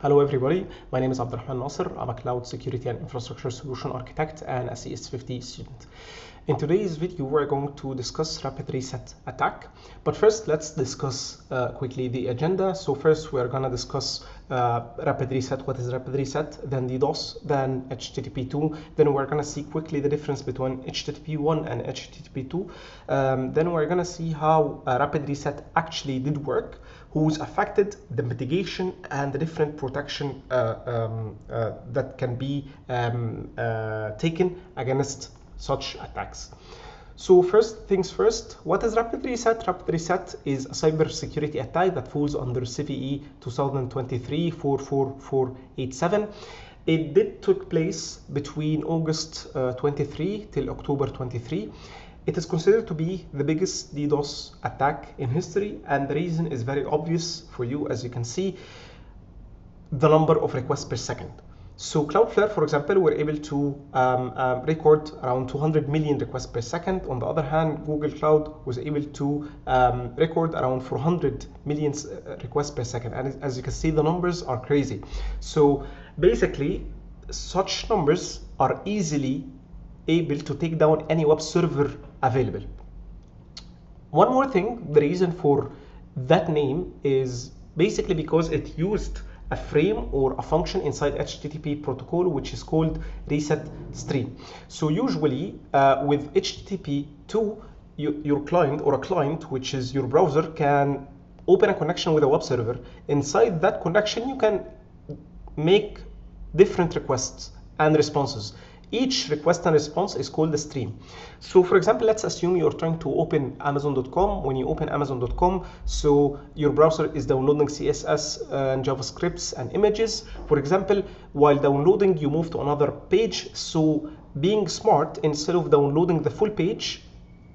Hello everybody, my name is Abdurrahman Nasser. I'm a Cloud Security and Infrastructure Solution Architect and a CS50 student. In today's video, we're going to discuss Rapid Reset Attack. But first, let's discuss quickly the agenda. So first, we're going to discuss Rapid Reset, what is Rapid Reset, then DDoS, then HTTP2. Then we're going to see quickly the difference between HTTP1 and HTTP2. Then we're going to see how Rapid Reset actually did work, who's affected, the mitigation, and the different protection that can be taken against such attacks. So first things first, what is Rapid Reset? Rapid Reset is a cybersecurity attack that falls under CVE 2023-44487. It did took place between August 23 till October 23. It is considered to be the biggest DDoS attack in history, and the reason is very obvious for you. As you can see, the number of requests per second. So Cloudflare, for example, were able to record around 200 million requests per second. On the other hand, Google Cloud was able to record around 400 million requests per second. And as you can see, the numbers are crazy. So basically, such numbers are easily able to take down any web server available. One more thing, the reason for that name is basically because it used a frame or a function inside HTTP protocol, which is called reset stream. So usually with HTTP2, your client or a client, which is your browser, can open a connection with a web server. Inside that connection, you can make different requests and responses. Each request and response is called a stream. So for example, let's assume you're trying to open Amazon.com. When you open Amazon.com, so your browser is downloading CSS and JavaScripts and images. For example, while downloading, you move to another page. So being smart, instead of downloading the full page,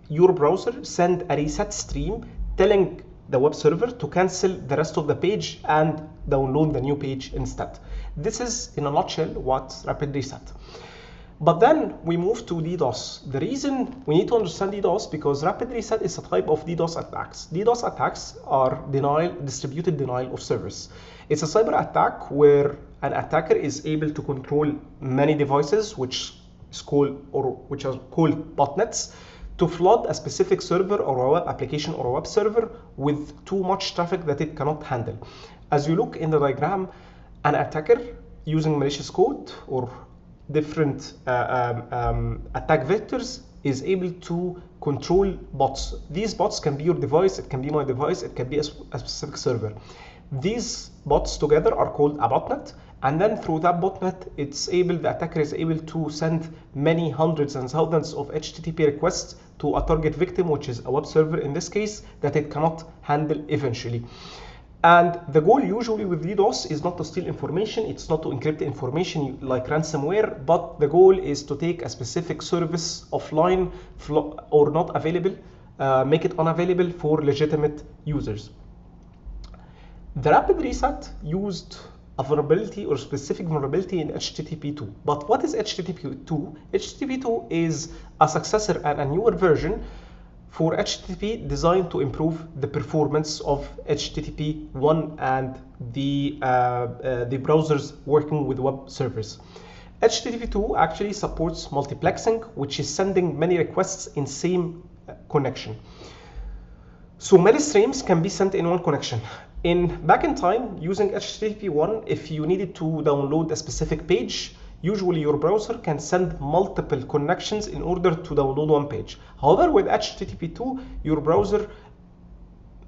your browser send a reset stream telling the web server to cancel the rest of the page and download the new page instead. This is, in a nutshell, what Rapid Reset. But then we move to DDoS. The reason we need to understand DDoS because Rapid Reset is a type of DDoS attacks. DDoS attacks are distributed denial of service. It's a cyber attack where an attacker is able to control many devices, which are called botnets, to flood a specific server or a web application or a web server with too much traffic that it cannot handle. As you look in the diagram, an attacker using malicious code or different attack vectors is able to control bots. These bots can be your device, it can be my device, it can be a specific server. These bots together are called a botnet, and then through that botnet, the attacker is able to send many hundreds and thousands of HTTP requests to a target victim, which is a web server in this case, that it cannot handle eventually. And the goal usually with DDoS is not to steal information, it's not to encrypt information like ransomware, but the goal is to take a specific service offline or not available, make it unavailable for legitimate users. The Rapid Reset used a vulnerability or specific vulnerability in HTTP2. But what is HTTP2? HTTP2 is a successor and a newer version for HTTP designed to improve the performance of HTTP1 and the browsers working with web servers. HTTP2 actually supports multiplexing, which is sending many requests in same connection. So many streams can be sent in one connection. Back in time, using HTTP1, if you needed to download a specific page, usually your browser can send multiple connections in order to download one page. However, with HTTP2, your browser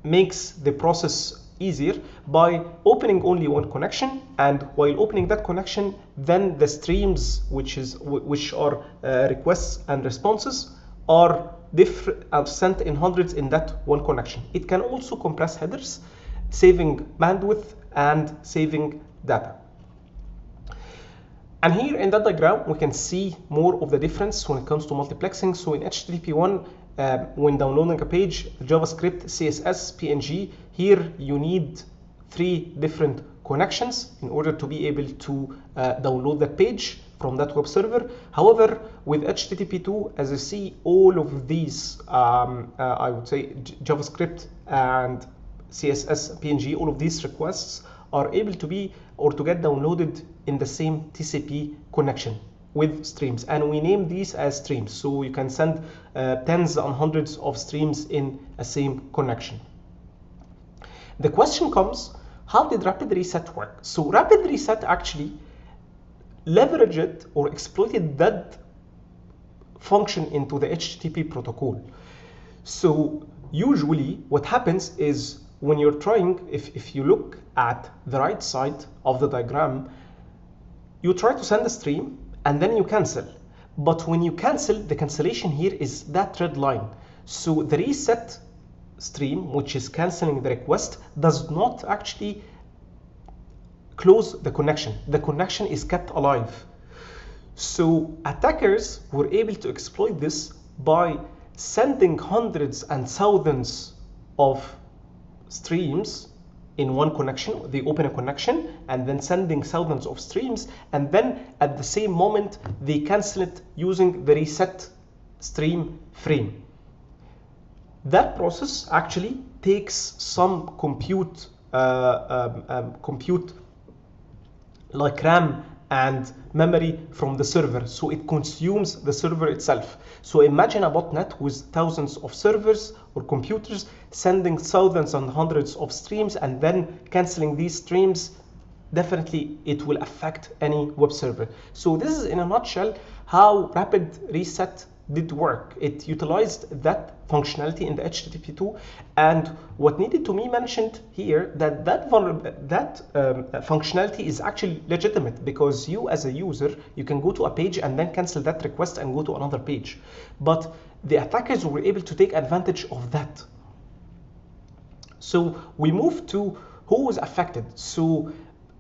makes the process easier by opening only one connection, and while opening that connection, then the streams, which are requests and responses, are sent in hundreds in that one connection. It can also compress headers, saving bandwidth and saving data. And here in that diagram, we can see more of the difference when it comes to multiplexing. So in HTTP1, when downloading a page, JavaScript, CSS, PNG, here you need 3 different connections in order to be able to download that page from that web server. However, with HTTP2, as you see, all of these, I would say JavaScript and CSS, PNG, all of these requests are able to be or to get downloaded in the same TCP connection with streams, and we name these as streams. So you can send tens and hundreds of streams in a same connection. The question comes, how did Rapid Reset work? So Rapid Reset actually leveraged or exploited that function into the HTTP protocol. So usually what happens is when you're trying, if you look at the right side of the diagram, you try to send a stream and then you cancel. But when you cancel, the cancellation here is that red line. So the reset stream, which is canceling the request, does not actually close the connection. The connection is kept alive. So attackers were able to exploit this by sending hundreds and thousands of streams in one connection. They open a connection and then sending thousands of streams, and then at the same moment they cancel it using the reset stream frame. That process actually takes some compute like RAM and memory from the server, so it consumes the server itself. So imagine a botnet with thousands of servers or computers sending thousands and hundreds of streams and then canceling these streams. Definitely it will affect any web server. So this is in a nutshell how Rapid Reset did work. It utilized that functionality in the HTTP2, and what needed to be mentioned here that functionality is actually legitimate, because you as a user, you can go to a page and then cancel that request and go to another page. But the attackers were able to take advantage of that. So we move to who was affected. So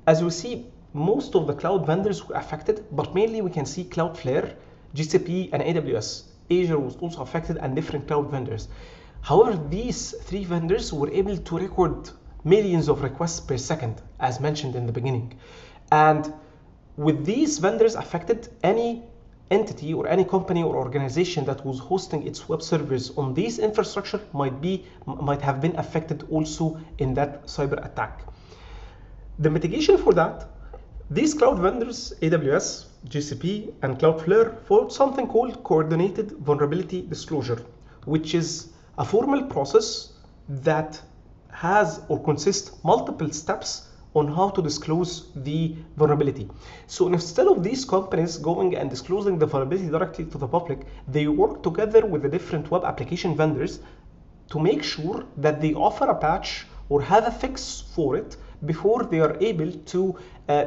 as we see, most of the cloud vendors were affected, but mainly we can see Cloudflare, GCP, and AWS. Azure was also affected, and different cloud vendors. However, these three vendors were able to record millions of requests per second, as mentioned in the beginning. And with these vendors affected, any entity or any company or organization that was hosting its web servers on these infrastructure might have been affected also in that cyber attack. The mitigation for that, these cloud vendors, AWS, GCP, and Cloudflare, followed something called coordinated vulnerability disclosure, which is a formal process that has or consists multiple steps on how to disclose the vulnerability. So instead of these companies going and disclosing the vulnerability directly to the public, they work together with the different web application vendors to make sure that they offer a patch or have a fix for it before they are able to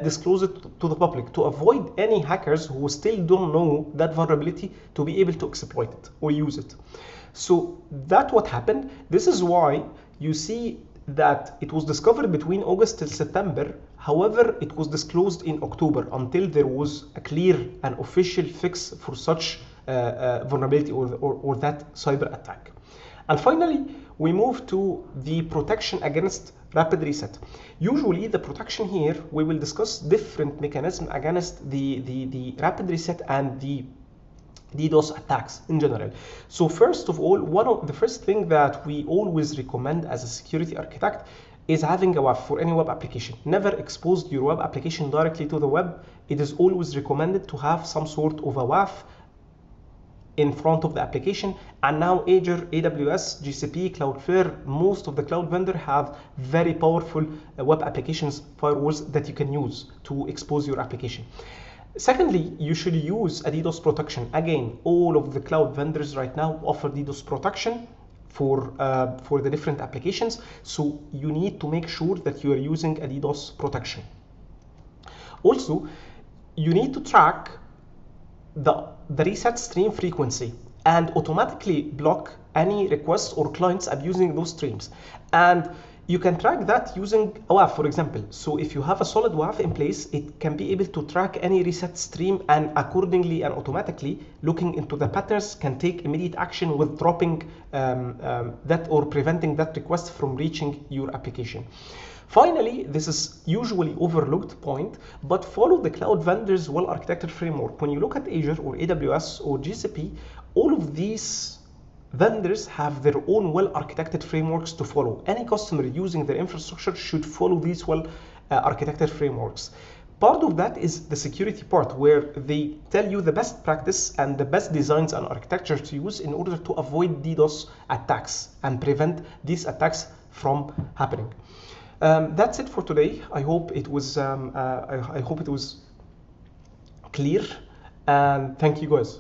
disclose it to the public, to avoid any hackers who still don't know that vulnerability to be able to exploit it or use it. So that's what happened. This is why you see that it was discovered between August till September. However, it was disclosed in October until there was a clear and official fix for such vulnerability or that cyber attack. And finally, we move to the protection against Rapid Reset. Usually the protection here, we will discuss different mechanisms against the Rapid Reset and the DDoS attacks in general. So first of all, one of the first thing that we always recommend as a security architect is having a WAF for any web application. Never expose your web application directly to the web. It is always recommended to have some sort of a WAF in front of the application. And now Azure, AWS, GCP, Cloudflare, most of the cloud vendors have very powerful web applications firewalls that you can use to expose your application. Secondly, you should use a DDoS protection. Again, all of the cloud vendors right now offer DDoS protection for the different applications. So you need to make sure that you are using a DDoS protection. Also, you need to track the reset stream frequency and automatically block any requests or clients abusing those streams. And you can track that using a WAF, for example. So if you have a solid WAF in place, it can be able to track any reset stream, and accordingly and automatically looking into the patterns can take immediate action with dropping that or preventing that request from reaching your application. Finally, this is usually overlooked point, but follow the cloud vendors' well-architected framework. When you look at Azure or AWS or GCP, all of these vendors have their own well-architected frameworks to follow. Any customer using their infrastructure should follow these architecture frameworks. Part of that is the security part, where they tell you the best practice and the best designs and architecture to use in order to avoid DDoS attacks and prevent these attacks from happening. That's it for today. I hope it was clear, and thank you guys.